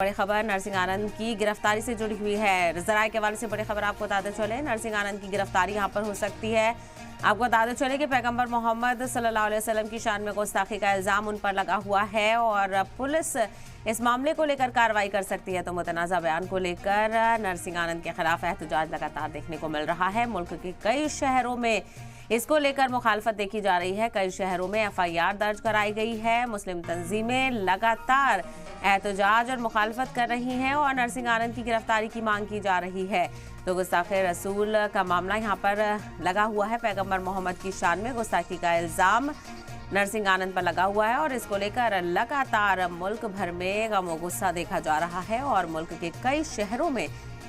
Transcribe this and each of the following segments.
बड़ी खबर नरसिंह आनंद की गिरफ्तारी से जुड़ी हुई है। जराये के हवाले से बड़ी खबर आपको बताते चले, नरसिंह आनंद की गिरफ्तारी यहां पर हो सकती है। आपको बताते चले कि पैगंबर मोहम्मद सल्लल्लाहु अलैहि वसल्लम की शान में गुस्ताखी का इल्जाम उन पर लगा हुआ है और पुलिस इस मामले को लेकर कार्रवाई कर सकती है। तो मुतनाज़ा बयान को लेकर नरसिंह आनंद के खिलाफ एहतजाज लगातार देखने को मिल रहा है। मुल्क के कई शहरों में इसको लेकर मुखालफत देखी जा रही है। कई शहरों में FIR दर्ज कराई गई है। मुस्लिम तंजीमें लगातार एहतजाज और मुखालफत कर रही हैं और नरसिंह आनंद की गिरफ्तारी की मांग की जा रही है। तो गुस्ताखे रसूल का मामला यहाँ पर लगा हुआ है। पैगंबर मोहम्मद की शान में गुस्ताखी का इल्जाम नरसिंह आनंद पर लगा हुआ है और इसको लेकर लगातार मुल्क भर में गम और गुस्सा देखा जा रहा है और मुल्क के कई शहरों में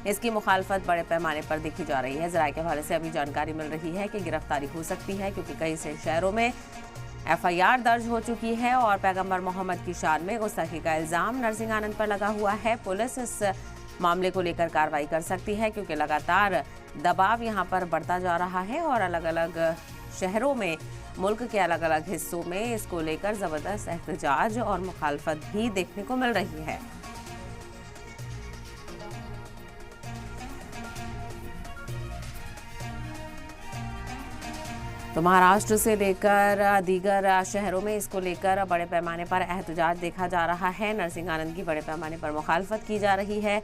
इसकी मुखालफत बड़े पैमाने पर देखी जा रही है। जराये के हवाले से अभी जानकारी मिल रही है कि गिरफ्तारी हो सकती है क्योंकि कई से शहरों में FIR दर्ज हो चुकी है और पैगंबर मोहम्मद की शान में गुस्ताखी का इल्जाम नरसिंह आनंद पर लगा हुआ है। पुलिस इस मामले को लेकर कार्रवाई कर सकती है क्योंकि लगातार दबाव यहां पर बढ़ता जा रहा है और अलग अलग शहरों में मुल्क के अलग अलग हिस्सों में इसको लेकर जबरदस्त एहतजाज और मुखालफत भी देखने को मिल रही है। तो महाराष्ट्र से लेकर दीगर शहरों में इसको लेकर बड़े पैमाने पर एहतजाज देखा जा रहा है। नरसिंह आनंद की बड़े पैमाने पर मुखालफत की जा रही है।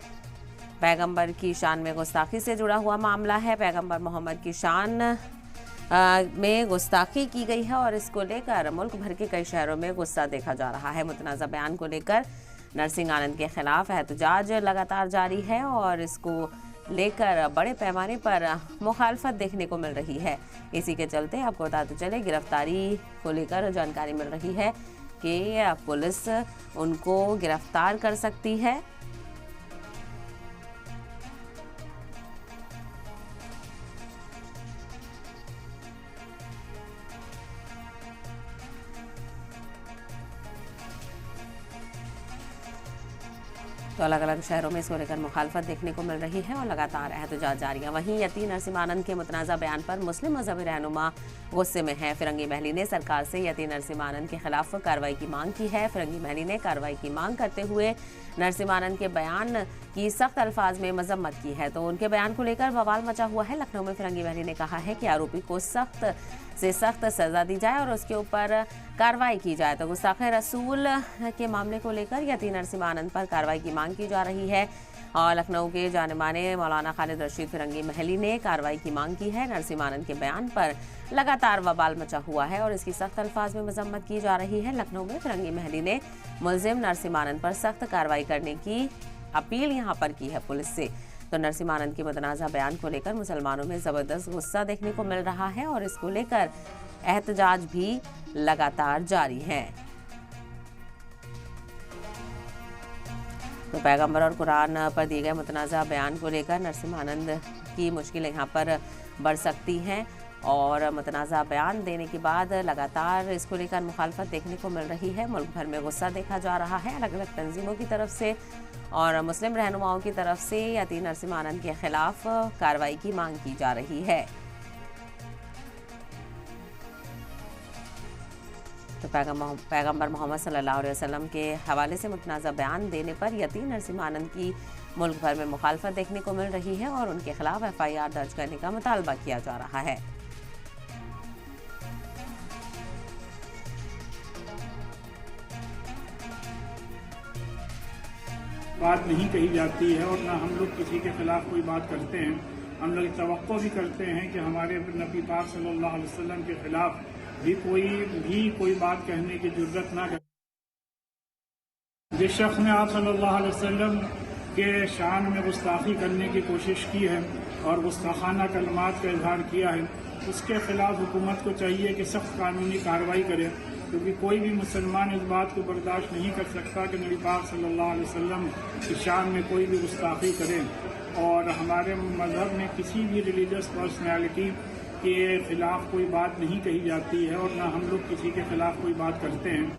पैगंबर की शान में गुस्ताखी से जुड़ा हुआ मामला है। पैगंबर मोहम्मद की शान में गुस्ताखी की गई है और इसको लेकर मुल्क भर के कई शहरों में गुस्सा देखा जा रहा है। मुतनाज़ा बयान को लेकर नरसिंह आनंद के खिलाफ एहतजाज लगातार जारी है और इसको लेकर बड़े पैमाने पर मुखालफत देखने को मिल रही है। इसी के चलते आपको बताते चले गिरफ्तारी को लेकर जानकारी मिल रही है कि पुलिस उनको गिरफ्तार कर सकती है। तो अलग अलग शहरों में इसको लेकर मुखालफत देखने को मिल रही है और लगातार एहतजाज जारी है। वहीं यतीन नरसिंह आनंद के मुतनाज़ा बयान पर मुस्लिम मजहबी रहनुमा गुस्से में है। फिरंगी महली ने सरकार से यतीन नरसिंह आनंद के खिलाफ कार्रवाई की मांग की है। फिरंगी महली ने कार्रवाई की मांग करते हुए नरसिंह आनंद के बयान की सख्त अल्फाज में मजम्मत की है। तो उनके बयान को लेकर बवाल मचा हुआ है। लखनऊ में फिरंगी महली ने कहा है कि आरोपी को सख्त से सख्त सजा दी जाए और उसके ऊपर कार्रवाई की जाए। तो गुस्ताखे रसूल के मामले को लेकर यतीन नरसिंह आनंद पर कार्रवाई की मांग की जा रही है और लखनऊ के जाने माने मौलाना खालिद रशीद फिरंगी महली ने कार्रवाई की मांग की है। नरसिंह आनंद के बयान पर लगातार बवाल मचा हुआ है और इसकी सख्त अल्फाज में मजम्मत की जा रही है। लखनऊ में फिरंगी महली ने मुलजिम नरसिंह आनंद पर सख्त कार्रवाई करने की अपील यहाँ पर की है पुलिस से। तो नरसिंह आनंद के मुतनाज़ा बयान को लेकर मुसलमानों में ज़बरदस्त गुस्सा देखने को मिल रहा है और इसको लेकर एहतजाज भी लगातार जारी है। तो पैगंबर और कुरान पर दिए गए मुतनाज़ा बयान को लेकर नरसिंह आनंद की मुश्किलें यहाँ पर बढ़ सकती हैं और मुतनाज़ा बयान देने के बाद लगातार इसको लेकर मुखालफत देखने को मिल रही है। मुल्क भर में गुस्सा देखा जा रहा है अलग अलग तंजीमों की तरफ से और मुस्लिम रहनुमाओं की तरफ से यतीन नरसिंह आनंद के खिलाफ कार्रवाई की मांग की जा रही है। तो पैगंबर मोहम्मद सल्लल्लाहु अलैहि वसल्लम के हवाले से मुतनाज़ा बयान देने पर यतीन नरसिंह आनंद की मुल्क भर में मुखालफत देखने को मिल रही है और उनके खिलाफ FIR दर्ज करने का मुतालबा किया जा रहा है। बात नहीं कही जाती है और ना हम लोग किसी के खिलाफ कोई बात करते हैं। हम लोग तवक्को भी करते हैं कि हमारे नबी पाक सल्लल्लाहु अलैहि वसल्लम के खिलाफ भी कोई बात कहने की जरूरत ना करे। जिस शख्स ने आप सल्लल्लाहु अलैहि वसल्लम के शान में गुस्ताखी करने की कोशिश की है और गुस्ताखाना कलमात का इजहार किया है, उसके खिलाफ हुकूमत को चाहिए कि सख्त कानूनी कार्रवाई करे क्योंकि कोई भी मुसलमान इस बात को बर्दाश्त नहीं कर सकता कि नबी पाक सल्लल्लाहु अलैहि वसल्लम की शान में कोई भी गुस्ताखी करे। और हमारे मजहब में किसी भी रिलीजियस पर्सनैलिटी के खिलाफ कोई बात नहीं कही जाती है और ना हम लोग किसी के खिलाफ कोई बात करते हैं।